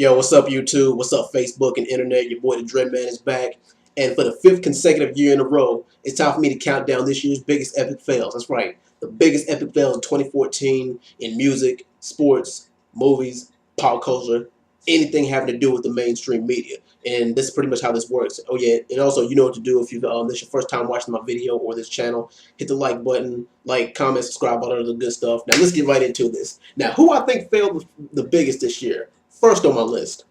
Yo, what's up, YouTube? What's up, Facebook and Internet? Your boy, TheDreadMan, is back. And for the 5th consecutive year in a row, it's time for me to count down this year's biggest epic fails. That's right. The biggest epic fails of 2014 in music, sports, movies, pop culture, anything having to do with the mainstream media. And this is pretty much how this works. Oh, yeah. And also, you know what to do if this is your first time watching my video or this channel. Hit the like button, like, comment, subscribe, all of the good stuff. Now, let's get right into this. Now, who I think failed the biggest this year? First on my list,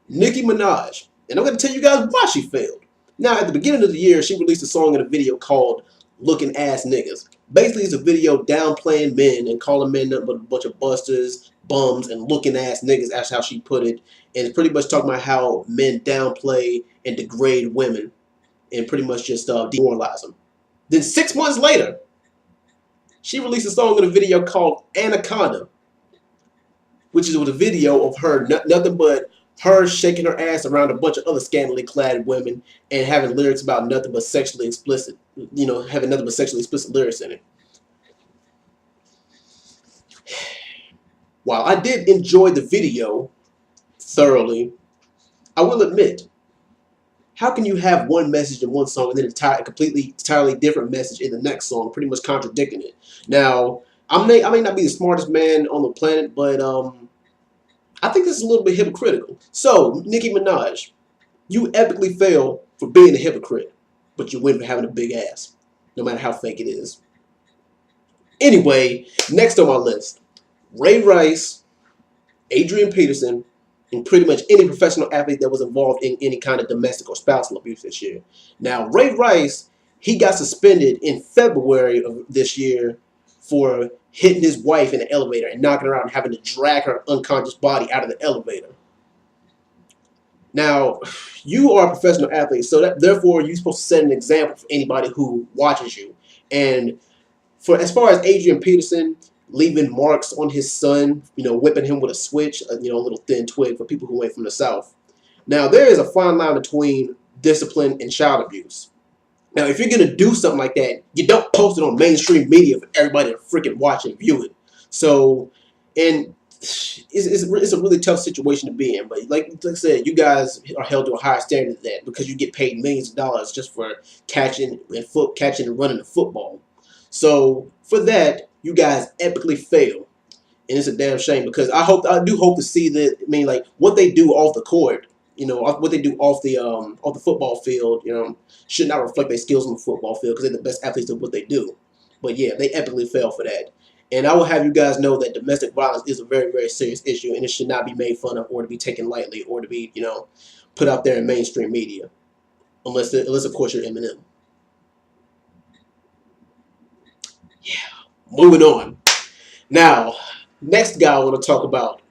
Nicki Minaj. And I'm going to tell you guys why she failed. Now, at the beginning of the year, she released a song in a video called Looking Ass Niggas. Basically, it's a video downplaying men and calling men nothing but a bunch of busters, bums, and looking ass niggas. That's how she put it. And it's pretty much talking about how men downplay and degrade women and pretty much just demoralize them. Then 6 months later, she released a song in a video called Anaconda, which is with a video of her, nothing but her shaking her ass around a bunch of other scantily clad women and having lyrics about nothing but sexually explicit, having nothing but sexually explicit lyrics in it. While I did enjoy the video thoroughly, I will admit, how can you have one message in one song and then a entirely different message in the next song, pretty much contradicting it? Now, I may not be the smartest man on the planet, but I think this is a little bit hypocritical. So, Nicki Minaj, you epically fail for being a hypocrite, but you win for having a big ass, no matter how fake it is. Anyway, next on my list, Ray Rice, Adrian Peterson, and pretty much any professional athlete that was involved in any kind of domestic or spousal abuse this year. Now, Ray Rice, he got suspended in February of this year for hitting his wife in the elevator and knocking her out and having to drag her unconscious body out of the elevator. Now, you are a professional athlete, so therefore you're supposed to set an example for anybody who watches you. And as far as Adrian Peterson leaving marks on his son, whipping him with a switch, a little thin twig for people who ain't from the South. Now, there is a fine line between discipline and child abuse. Now, if you're going to do something like that, you don't post it on mainstream media for everybody to freaking watch and view it. So, and it's a really tough situation to be in. But like I said, you guys are held to a higher standard than that because you get paid millions of dollars just for catching and running the football. So, for that, you guys epically fail. And it's a damn shame because I do hope to see that, what they do off the court, what they do off the football field, should not reflect their skills on the football field because they're the best athletes at what they do. But yeah, they epically fail for that. And I will have you guys know that domestic violence is a very, very serious issue, and it should not be made fun of or to be taken lightly or to be, put out there in mainstream media, unless of course you're Eminem. Yeah, moving on. Now, next guy I want to talk about,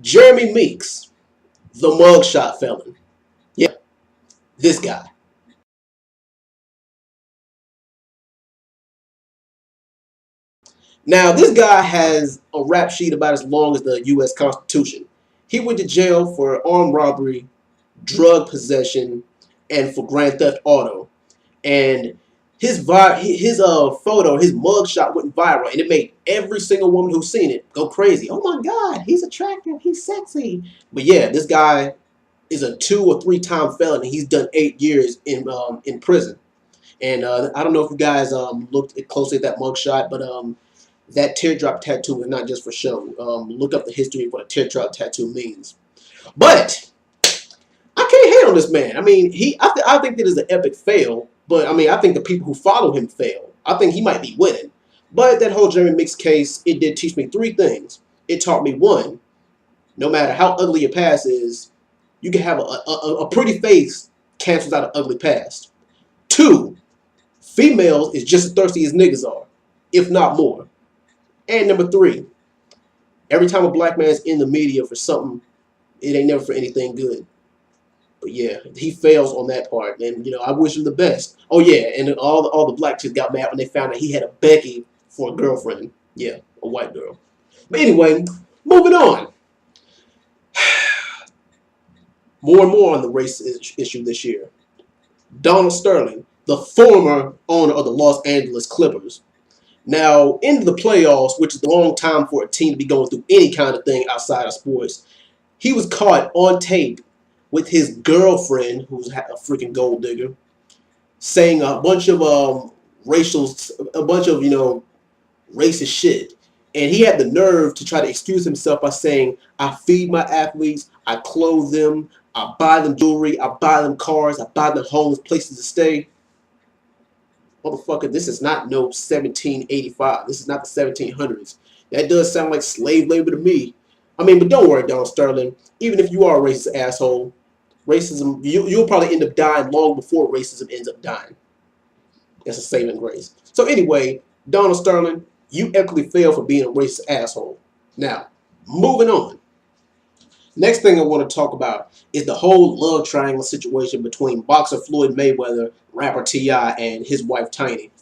Jeremy Meeks, the mugshot felon. Yeah, this guy. Now, this guy has a rap sheet about as long as the U.S. Constitution. He went to jail for armed robbery, drug possession, and for grand theft auto. And his photo, his mugshot went viral, and it made every single woman who's seen it go crazy. Oh my God, he's attractive, he's sexy. But yeah, this guy is a 2 or 3 time felon, and he's done 8 years in prison. And I don't know if you guys looked closely at that mugshot, but that teardrop tattoo is not just for show. Look up the history of what a teardrop tattoo means. But I can't hate on this man. I mean, I think that is an epic fail. But I mean, I think the people who follow him fail. I think he might be winning. But that whole Jeremy Meeks case, it did teach me 3 things. It taught me, 1, no matter how ugly your past is, you can have a pretty face cancels out an ugly past. 2, females is just as thirsty as niggas are, if not more. And number 3, every time a black man's in the media for something, it ain't never for anything good. But yeah, he fails on that part, and I wish him the best. Oh yeah, and all the black chicks got mad when they found out he had a Becky for a girlfriend. Yeah, a white girl. But anyway, moving on. More and more on the race issue this year. Donald Sterling, the former owner of the Los Angeles Clippers. Now, into the playoffs, which is a long time for a team to be going through any kind of thing outside of sports, He was caught on tape with his girlfriend, who's a freaking gold digger, saying a bunch of racial, a bunch of racist shit. And he had the nerve to try to excuse himself by saying, I feed my athletes, I clothe them, I buy them jewelry, I buy them cars, I buy them homes, places to stay. Motherfucker, this is not no 1785. This is not the 1700s. That does sound like slave labor to me. I mean, but don't worry, Don Sterling. Even if you are a racist asshole, racism, you'll probably end up dying long before racism ends up dying. That's a saving grace. So anyway, Donald Sterling, you ethically fail for being a racist asshole. Now, moving on. Next thing I want to talk about is the whole love triangle situation between boxer Floyd Mayweather, rapper T.I., and his wife Tiny.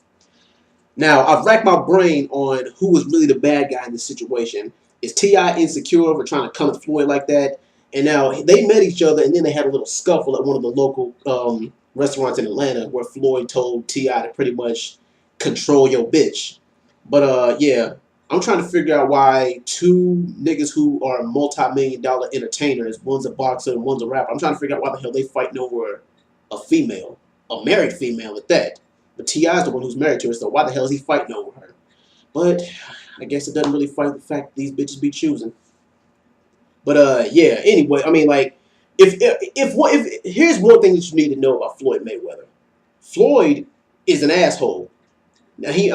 Now, I've racked my brain on who was really the bad guy in this situation. Is T.I. insecure for trying to come at Floyd like that? And now they met each other, and then they had a little scuffle at one of the local restaurants in Atlanta where Floyd told T.I. to pretty much control your bitch. But yeah, I'm trying to figure out why two niggas who are multi-million-dollar entertainers, one's a boxer and one's a rapper, I'm trying to figure out why the hell they fighting over a female, a married female at that. But T.I. is the one who's married to her, so why the hell is he fighting over her? But I guess it doesn't really fight the fact that these bitches be choosing. But yeah. Anyway, I mean, like, if here's one thing that you need to know about Floyd Mayweather. Floyd is an asshole. Now he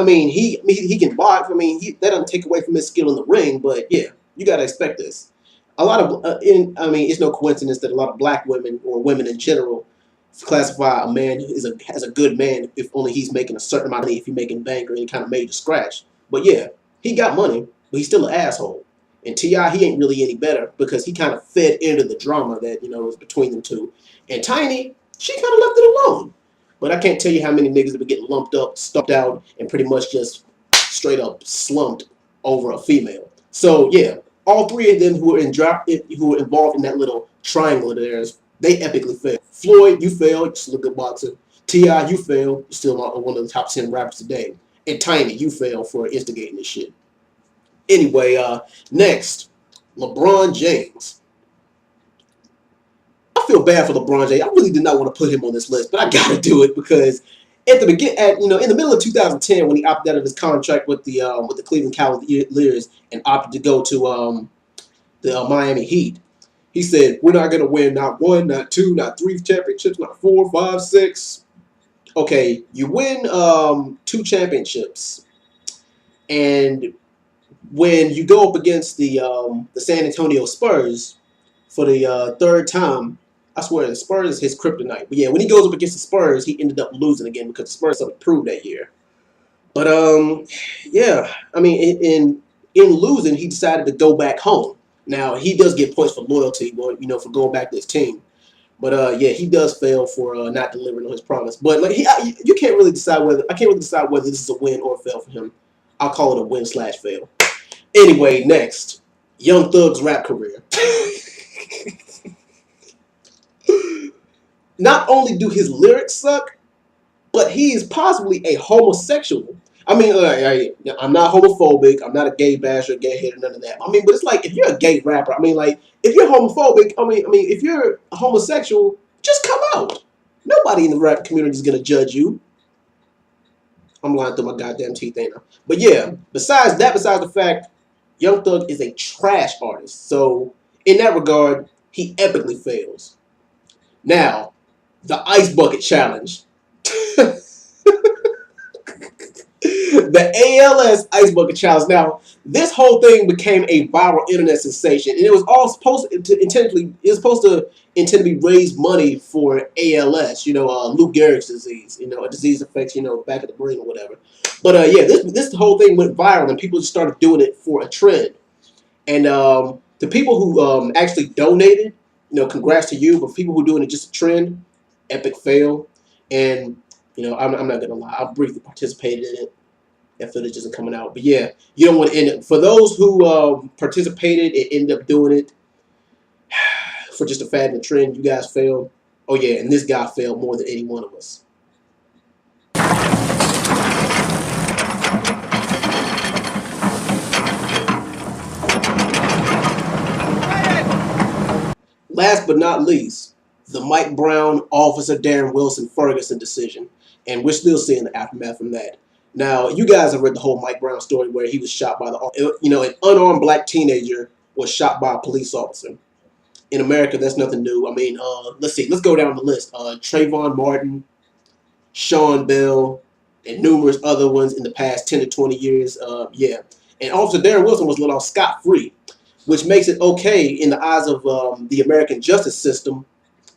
can box. I mean, that doesn't take away from his skill in the ring. But yeah, you gotta expect this. A lot of it's no coincidence that a lot of black women or women in general classify a man as a good man if only he's making a certain amount of money, if he's making bank or any kind of major scratch. But yeah, he got money, but he's still an asshole. And T.I., he ain't really any better because he kind of fed into the drama that was between them two. And Tiny, she kind of left it alone. But I can't tell you how many niggas have been getting lumped up, stumped out, and pretty much just straight up slumped over a female. So yeah, all three of them who were involved in that little triangle of theirs, they epically failed. Floyd, you failed, you're still a good boxer. T.I., you failed, you're still one of the top 10 rappers today. And Tiny, you failed for instigating this shit. Anyway, next, LeBron James. I feel bad for LeBron James. I really did not want to put him on this list, but I gotta do it because at the in the middle of 2010, when he opted out of his contract with the Cleveland Cavaliers and opted to go to the Miami Heat, he said, "We're not gonna win not one, not two, not three championships, not 4, 5, 6." Okay, you win 2 championships, and when you go up against the San Antonio Spurs for the third time, I swear the Spurs is his kryptonite. But yeah, when he goes up against the Spurs, he ended up losing again because the Spurs something proved that year. But yeah, I mean, in losing, he decided to go back home. Now he does get points for loyalty, for going back to his team. But yeah, he does fail for not delivering on his promise. But like you can't really decide whether this is a win or a fail for him. I'll call it a win/fail. Anyway, next, Young Thug's rap career. Not only do his lyrics suck, but he is possibly a homosexual. I mean, I'm not homophobic. I'm not a gay basher, gay hater, none of that. I mean, but it's like if you're a gay rapper, I mean, like if you're homophobic, I mean, if you're a homosexual, just come out. Nobody in the rap community is gonna judge you. I'm lying through my goddamn teeth, ain't I? But yeah, besides the fact, Young Thug is a trash artist. So in that regard, he epically fails. Now, the Ice Bucket Challenge. The ALS Ice Bucket Challenge. Now, this whole thing became a viral internet sensation, and it was all supposed to intend to raise money for ALS. Lou Gehrig's disease. A disease that affects back of the brain or whatever. But yeah, this whole thing went viral, and people just started doing it for a trend. And the people who actually donated, congrats to you. But people who are doing it just a trend, epic fail. And I'm not gonna lie, I briefly participated in it. That footage isn't coming out, but yeah, you don't want to end it. For those who participated and ended up doing it for just a fad and a trend, you guys failed. Oh yeah, and this guy failed more than any one of us. Last but not least, the Mike Brown, Officer Darren Wilson Ferguson decision. And we're still seeing the aftermath from that. Now, you guys have read the whole Mike Brown story where he was shot by an unarmed black teenager was shot by a police officer. In America, that's nothing new. I mean, let's see. Let's go down the list. Trayvon Martin, Sean Bell, and numerous other ones in the past 10 to 20 years. Yeah. And Officer Darren Wilson was let off scot-free, which makes it okay in the eyes of the American justice system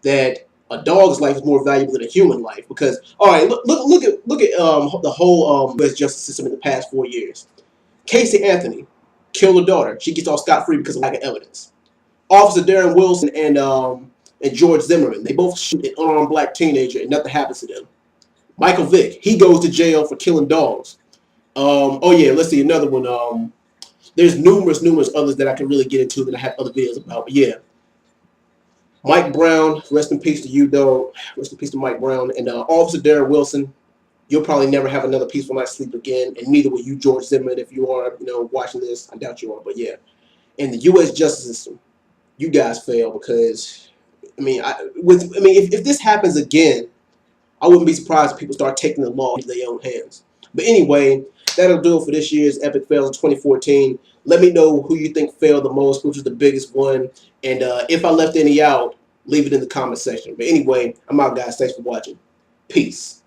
that a dog's life is more valuable than a human life. Because, all right, look at the whole U.S. justice system in the past 4 years. Casey Anthony killed her daughter. She gets off scot-free because of lack of evidence. Officer Darren Wilson and George Zimmerman, they both shoot an unarmed black teenager and nothing happens to them. Michael Vick, he goes to jail for killing dogs. Oh yeah, let's see another one. There's numerous others that I can really get into that I have other videos about. But yeah, Mike Brown, rest in peace to you, though. Rest in peace to Mike Brown and Officer Darren Wilson. You'll probably never have another peaceful night's sleep again, and neither will you, George Zimmerman, if you are, watching this. I doubt you are, but yeah. In the U.S. justice system, you guys fail because, if this happens again, I wouldn't be surprised if people start taking the law into their own hands. But anyway, that'll do it for this year's Epic Fails of 2014. Let me know who you think failed the most, which was the biggest one. And if I left any out, leave it in the comment section. But anyway, I'm out, guys. Thanks for watching. Peace.